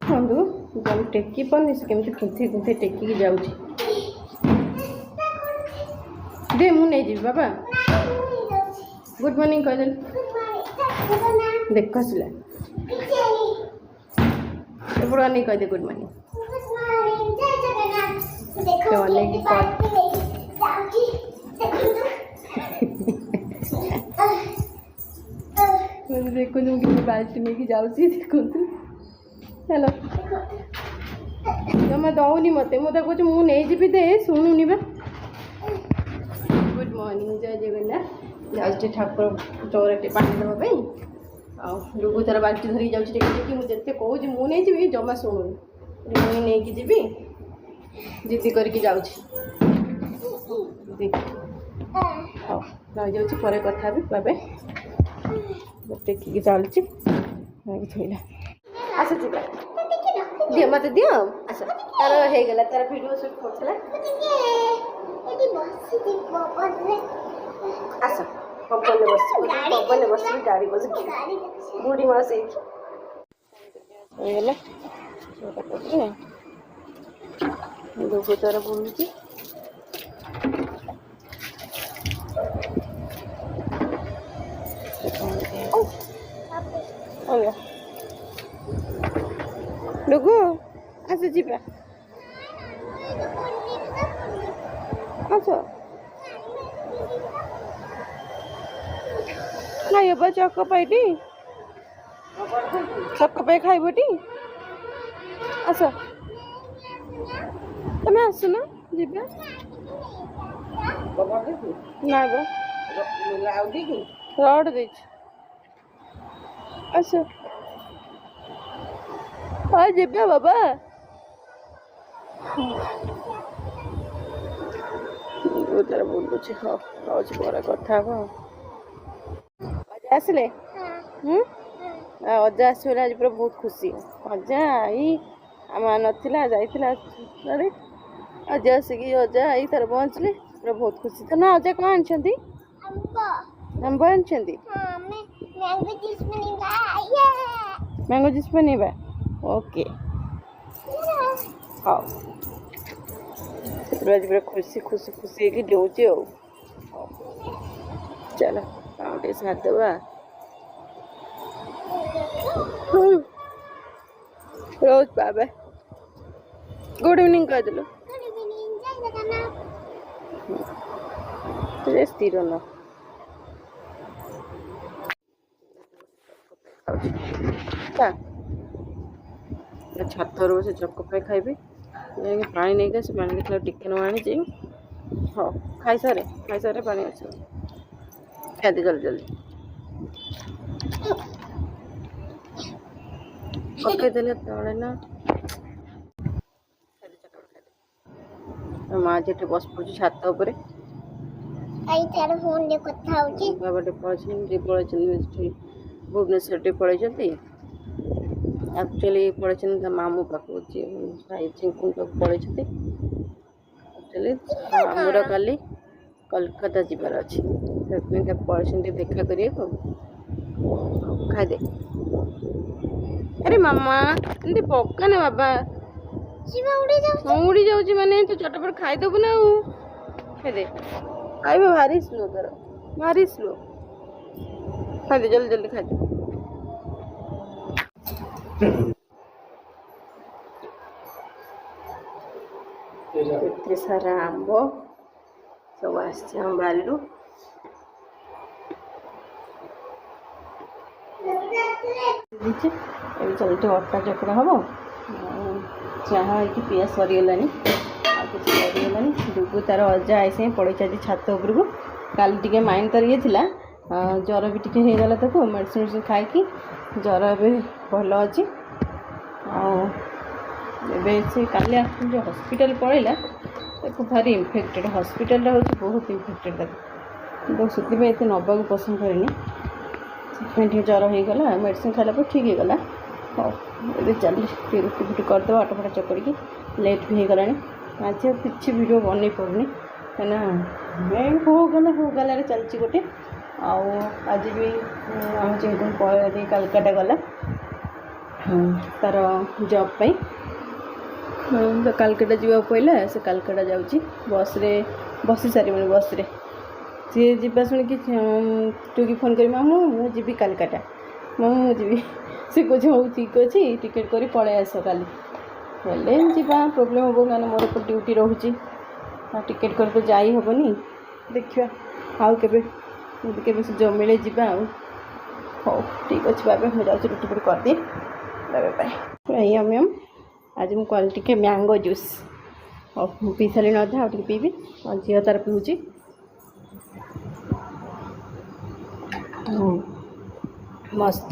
बंधु जब टेकी पानी से केमती कुंथी कुंथी टेकी जाऊँ दे मु नहीं जी बाबा गुड मॉर्निंग कह देख हसला एपड़ा नहीं कह दे गुड मॉर्निंग देखो कि बाल्टी में कि जाऊँगी देखो चलो जमा दौनी मत मुझे कह मुझे दे शुणुनि बा गुड मॉर्निंग जय जगन्नाथ जाऊँ ठाकुर चौराटे पानी देवाई आगु तार बाल्टी धरिक जाऊँगी मुझे कहूँ मुझे जमा शुणुनि मुझे नहीं जी जिद्दी करके जाऊँ हाँ रही पर कथा भी बाबे टेकिकी चलुची थोड़ा आस जी दियो मत दियो आस तार हो गला तार वीडियो शूट करथला आस पवन बस गाड़ी बस बूढ़ी माँ से गला दुगो तार बुलुची डुगु आस जीवा आस खाइब चकपाईटी चकपाई खाइबटी आस तमें आसुन जीवा ना रड दे आस हाँ जीवा बाबा तार बुलुची हाँ पर कथा अजा आसले अजा आसले आज पूरा बहुत खुशी अजा आई आम नाला जाइला अजा आसिक अजा आई तार पहुँचले पूरा बहुत खुशी तो ना अजा कौन आंटी आंब आंटी मैंगो जूस बनेबा ओके हाँ आज पूरा खुशी खुशी खुशी है दौचे चलो आउटे साथ देवा रोज बाबा गुड इवनिंग कह दिल स्थिर न छातर से चकपाई खाइबे पानी नहीं से पानी देखा टिके न आनी हाँ खाई सारे पानी आस खादे जल्दी जल्दी पकईदे तले ना माँ जी बस पड़ी छात बाबा पड़े भुवनेश्वर पड़े एक्चुअली पड़े मामू पाक भाई चिंकुन पाक पड़े एक्चुअली आमर काली कलकत्ता जीवार अच्छे पड़े देखा कर खादे अरे मामा एमती पकाने बाबा उड़ी जाऊँ मैंने तो चटपट खाईदेबू ना खादे खाइबे भारी स्लो तार भारी स्लो खादे जल्दी जल्दी खादे एते सारा आंब सब आम बारी चलते अटा चकड़ा हम चाहा पिया सरीगला सरीगला डुगु तार अजा ऐसे पड़े आज छात उपरक काली टे माइंड तार ये ज्वर भी टे होगला तक मेडिसिन मेडिसिन खाई ज्वर ए भल अच्छी से काली जो हॉस्पिटल पड़ेगा भारी इनफेक्टेड हॉस्पिटल हूँ बहुत इनफेक्टेड तो से नवा पसंद करेनि से ज्वर होगला मेडिसिन खाला पर ठीक होगला हाँ ये चल रुटी फुटी करदे आटा फाटा चकड़ी लेट भी होगला आज किसी वीडियो बन पड़नी कहीं होगला चलती गोटे आज भी आम चिंकुन कलकाता गला तार जॉब पाई तो कालकाटा जावा पड़ा से कालकाटा जाऊँगी बस रे बसी सारी बस रे सी जा शुणिकी टुकी फोन कर मामू मुझे कालकाटा मामू मुझे सी कहे हो ठीक अच्छे टिकेट कर पलि आस काली हेल्ले जा प्रोब्लेम हम क्या मोर पर ड्यूटी रोचे टिकेट कर तो जाई हेनी देखा आउ के सुजोग मिले जा हो ठीक अच्छे बाबा मुझे जाऊँ रुटी फुटी कर दिए बाबा यम यम आज मुझे कल टे मैंगो जूस और पी सारे अधा आगे पीबी और झील तार पीऊँगी मस्त